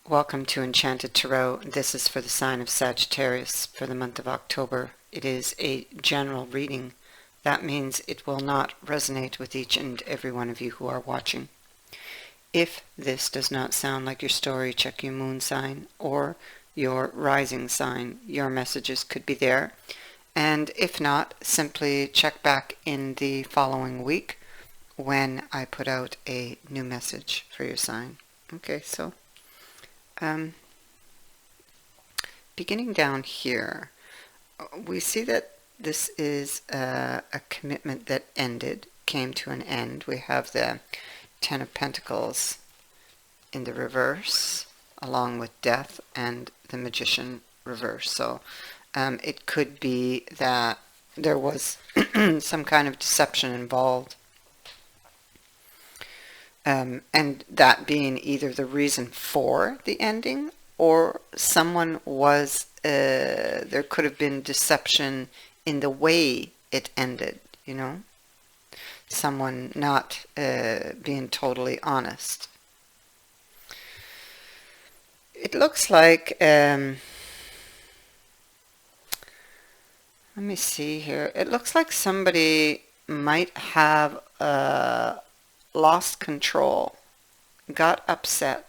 Welcome to Enchanted Tarot. This is for the sign of Sagittarius for the month of October. It is a general reading. That means it will not resonate with each and every one of you who are watching. If this does not sound like your story, check your moon sign or your rising sign. Your messages could be there. And if not, simply check back in the following week when I put out a new message for your sign. Okay, so beginning down here, we see that this is a commitment that came to an end. We have the Ten of Pentacles in the reverse, along with Death and the Magician reverse. So it could be that there was some kind of deception involved. And that being either the reason for the ending, or someone was, there could have been deception in the way it ended, you know? Someone not being totally honest. It looks like, let me see here. It looks like somebody might have lost control, got upset.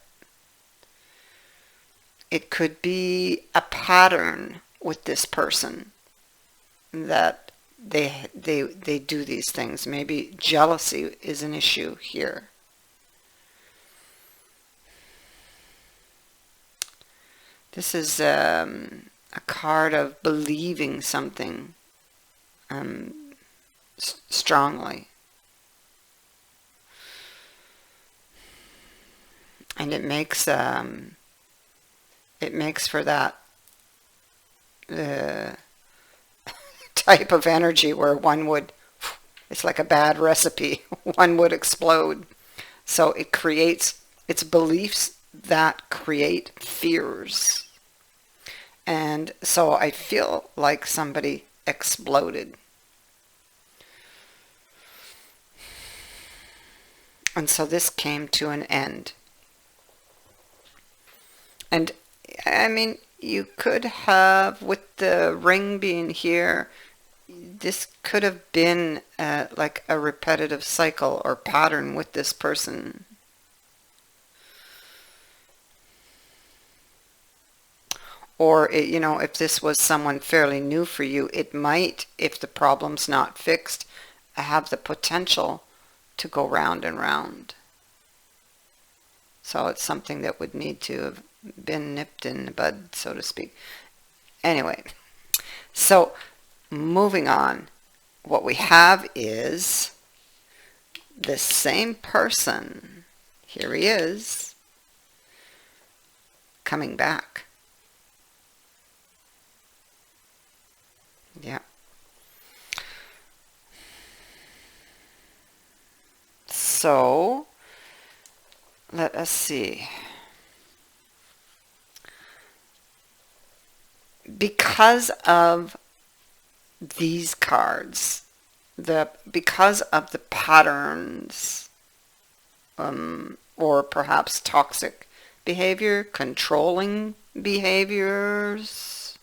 It could be a pattern with this person that they do these things. Maybe jealousy is an issue here. This is a card of believing something strongly. And it makes for that type of energy where one would, it's like a bad recipe, one would explode. So it creates, it's beliefs that create fears. And so I feel like somebody exploded. And so this came to an end. And I mean, you could have, with the ring being here, this could have been like a repetitive cycle or pattern with this person. Or, you know, if this was someone fairly new for you, it might, if the problem's not fixed, have the potential to go round and round. So it's something that would need to have been nipped in the bud, so to speak. Anyway, so moving on, what we have is the same person. Here he is, coming back. Yeah. So let us see. Because of these cards, because of the patterns, or perhaps toxic behavior, controlling behaviors,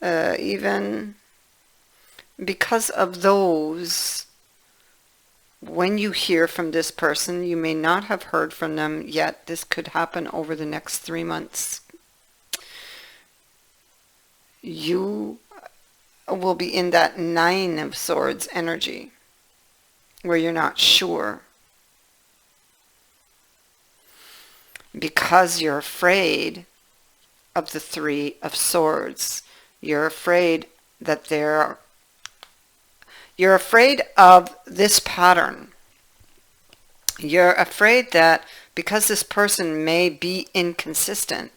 even because of those, when you hear from this person, you may not have heard from them yet. This could happen over the next 3 months. You will be in that Nine of Swords energy where you're not sure because you're afraid of the Three of Swords. You're afraid that you're afraid of this pattern. You're afraid that because this person may be inconsistent,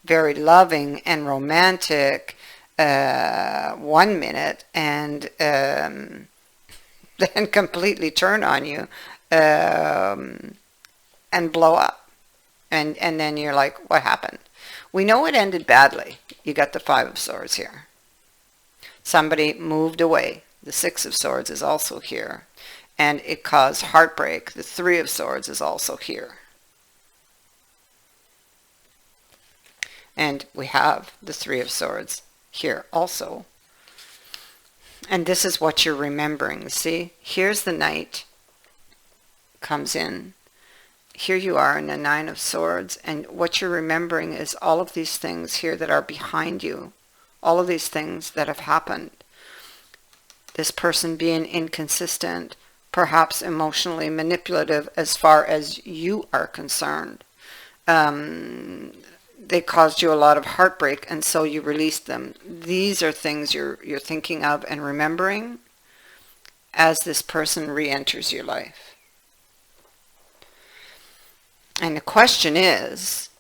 very loving and romantic 1 minute, and then completely turn on you and blow up, and then you're like, what happened? We know it ended badly. You got the Five of Swords here. Somebody moved away. The Six of Swords is also here, and it caused heartbreak. The Three of Swords is also here. And we have the Three of Swords here also. And this is what you're remembering. See, here's the Knight comes in. Here you are in the Nine of Swords, and what you're remembering is all of these things here that are behind you. All of these things that have happened. This person being inconsistent, perhaps emotionally manipulative as far as you are concerned. They caused you a lot of heartbreak, and so you released them. These are things you're thinking of and remembering as this person re-enters your life. And the question is,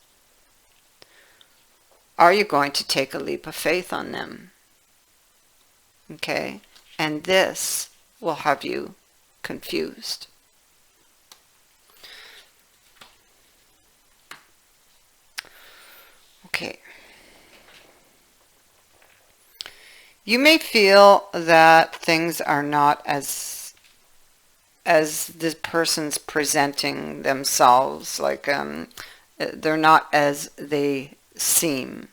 are you going to take a leap of faith on them? Okay? And this will have you confused. Okay. You may feel that things are not as this person's presenting themselves, like they're not as they seem.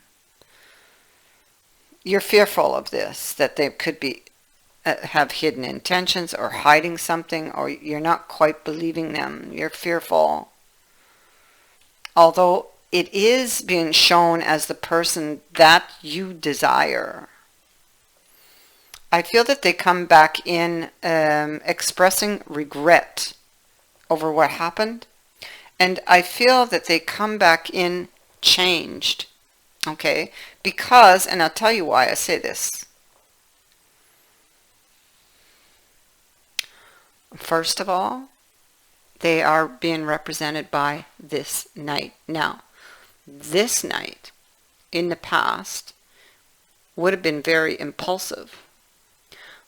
You're fearful of this, that they could be have hidden intentions or hiding something, or you're not quite believing them. You're fearful. Although it is being shown as the person that you desire. I feel that they come back in expressing regret over what happened. And I feel that they come back in changed. Okay? Because, and I'll tell you why I say this. First of all, they are being represented by this Knight. Now, this Knight in the past would have been very impulsive.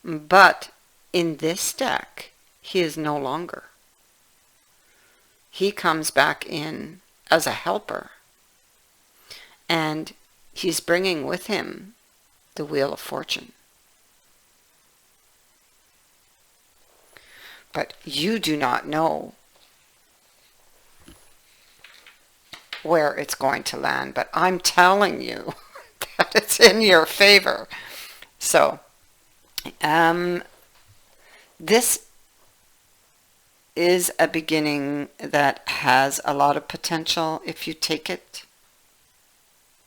But in this deck, he is no longer. He comes back in as a helper. And he's bringing with him the Wheel of Fortune. But you do not know where it's going to land. But I'm telling you that it's in your favor. So, this is a beginning that has a lot of potential if you take it.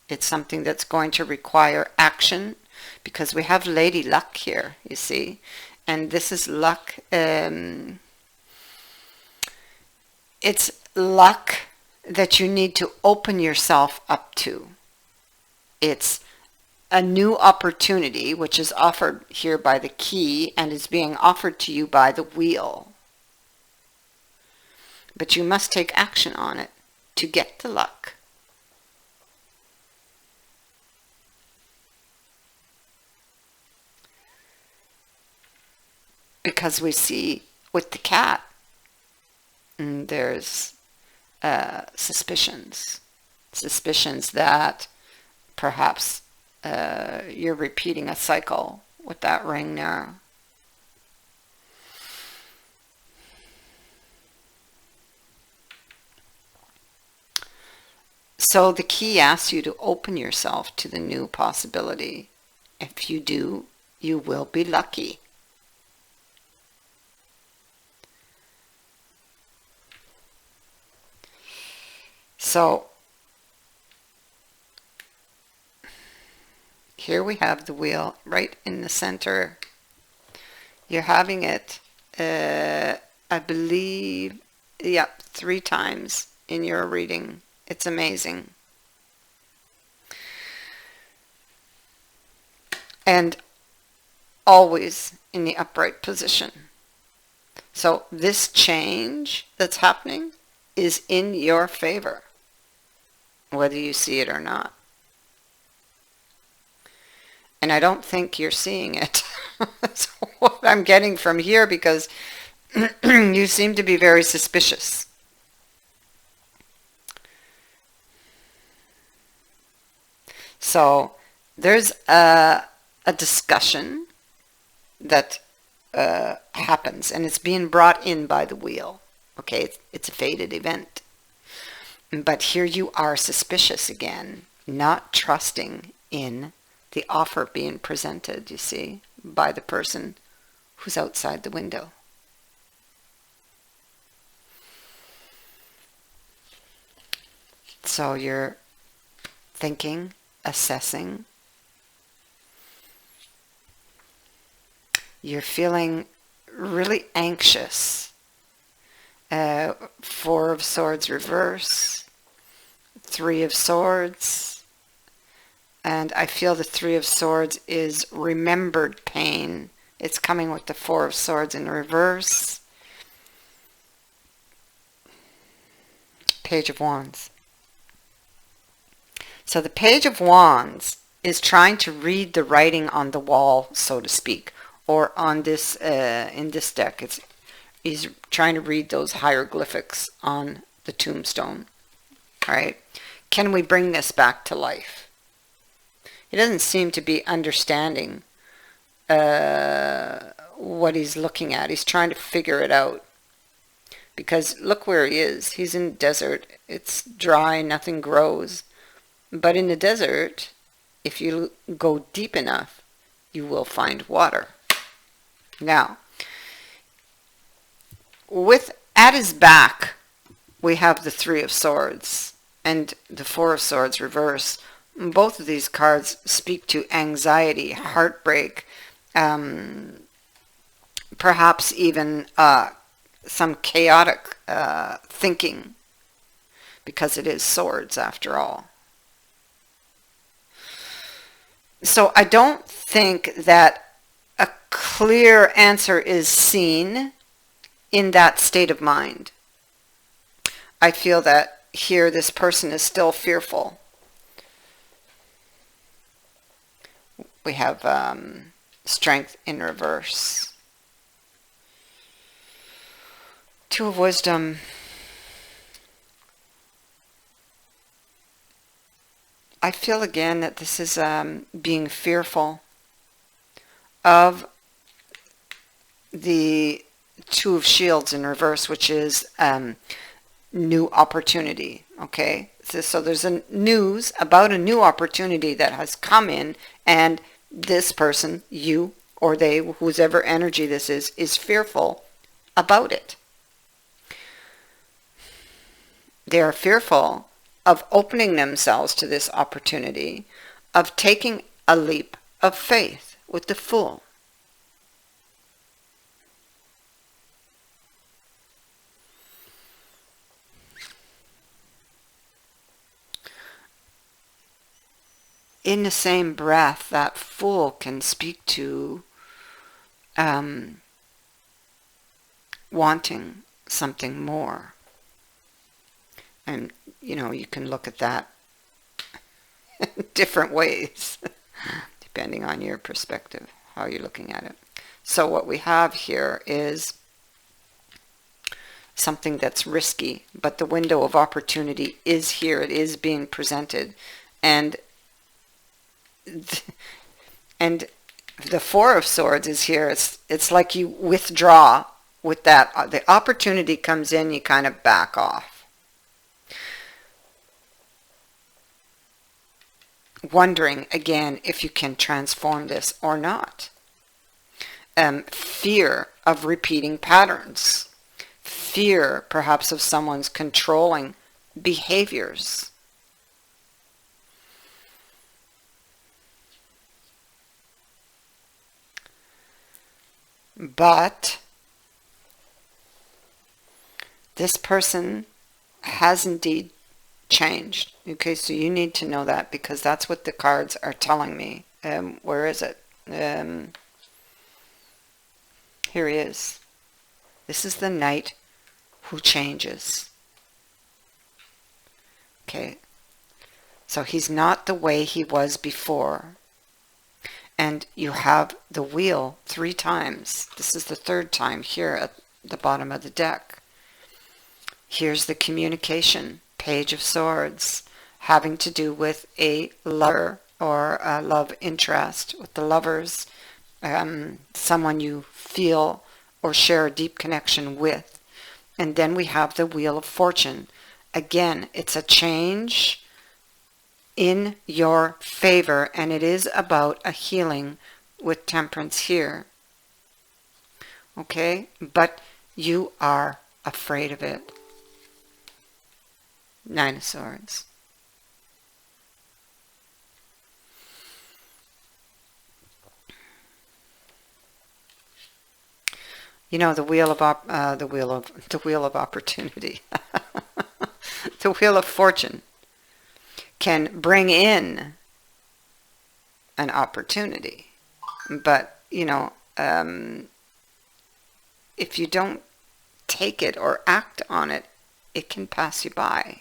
It's something that's going to require action, because we have Lady Luck here, you see. And this is luck. It's luck that you need to open yourself up to. It's a new opportunity, which is offered here by the key and is being offered to you by the wheel. But you must take action on it to get the luck. Because we see with the cat, there's suspicions that perhaps you're repeating a cycle with that ring there. So the key asks you to open yourself to the new possibility. If you do, you will be lucky. So here we have the wheel right in the center. You're having it, I believe, 3 times in your reading. It's amazing. And always in the upright position. So this change that's happening is in your favor, whether you see it or not. And I don't think you're seeing it. That's what I'm getting from here, because you seem to be very suspicious. So there's a discussion that happens, and it's being brought in by the wheel. Okay, it's a fated event. But here you are suspicious again. not trusting in the offer being presented, you see, by the person who's outside the window. So you're thinking, assessing. You're feeling really anxious. Four of Swords reverse, Three of Swords, and I feel the Three of Swords is remembered pain. It's coming with the Four of Swords in reverse. Page of Wands. So the Page of Wands is trying to read the writing on the wall, so to speak, or on this in this deck. He's trying to read those hieroglyphics on the tombstone. All right. Can we bring this back to life? He doesn't seem to be understanding what he's looking at. He's trying to figure it out. Because look where he is. He's in the desert. It's dry. Nothing grows. But in the desert, if you go deep enough, you will find water. Now, at his back, we have the Three of Swords and the Four of Swords reverse. Both of these cards speak to anxiety, heartbreak, perhaps even some chaotic thinking, because it is swords after all. So I don't think that a clear answer is seen in that state of mind. I feel that here this person is still fearful. We have Strength in reverse. Two of Wisdom. I feel again that this is being fearful of the Two of Shields in reverse, which is new opportunity. Okay, so there's a news about a new opportunity that has come in, and this person, you or they, whoever energy this is fearful about it. They are fearful of opening themselves to this opportunity, of taking a leap of faith with the Fool. In the same breath, that Fool can speak to wanting something more. And, you know, you can look at that in different ways, depending on your perspective, how you're looking at it. So what we have here is something that's risky, but the window of opportunity is here. It is being presented. And the Four of Swords is here. It's like you withdraw with that. The opportunity comes in, you kind of back off. Wondering again if you can transform this or not. Fear of repeating patterns. Fear perhaps of someone's controlling behaviors. But this person has indeed changed. Okay, so you need to know that, because that's what the cards are telling me. Where is it? Here he is. This is the Knight who changes. Okay, so he's not the way he was before. And you have the Wheel 3 times. This is the 3rd time here at the bottom of the deck. Here's the communication, Page of Swords, having to do with a lover or a love interest with the Lovers, someone you feel or share a deep connection with. And then we have the Wheel of Fortune. Again, it's a change in your favor, and it is about a healing with Temperance here. Okay? But you are afraid of it. Nine of Swords. You know, the wheel of opportunity, the wheel of fortune can bring in an opportunity, but you know, if you don't take it or act on it, it can pass you by.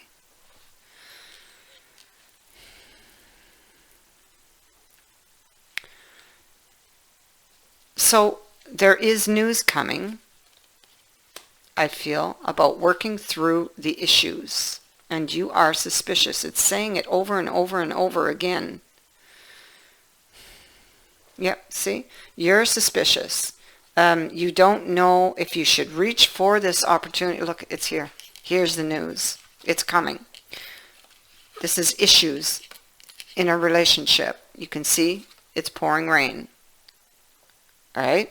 So there is news coming, I feel, about working through the issues. And you are suspicious. It's saying it over and over and over again. Yep, see? You're suspicious. You don't know if you should reach for this opportunity. Look, it's here. Here's the news. It's coming. This is issues in a relationship. You can see it's pouring rain. All right?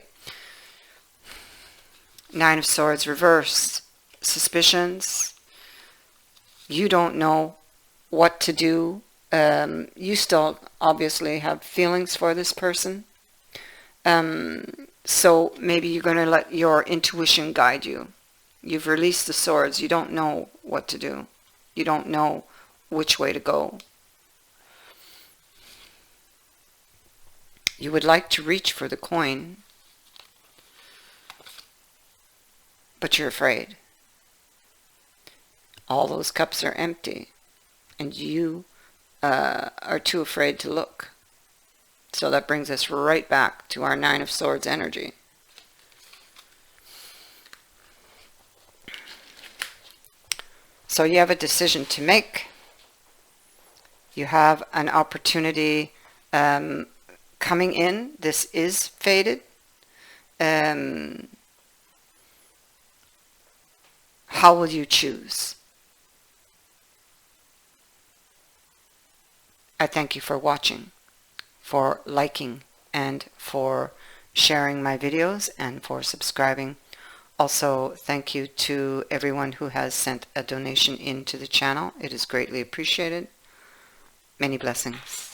Nine of Swords reversed. Suspicions. You don't know what to do. You still obviously have feelings for this person. So maybe you're going to let your intuition guide you. You've released the swords. You don't know what to do. You don't know which way to go. You would like to reach for the coin, but you're afraid. All those cups are empty, and you are too afraid to look. So that brings us right back to our Nine of Swords energy. So you have a decision to make. You have an opportunity coming in. This is fated. How will you choose? I thank you for watching, for liking, and for sharing my videos, and for subscribing. Also, thank you to everyone who has sent a donation into the channel. It is greatly appreciated. Many blessings.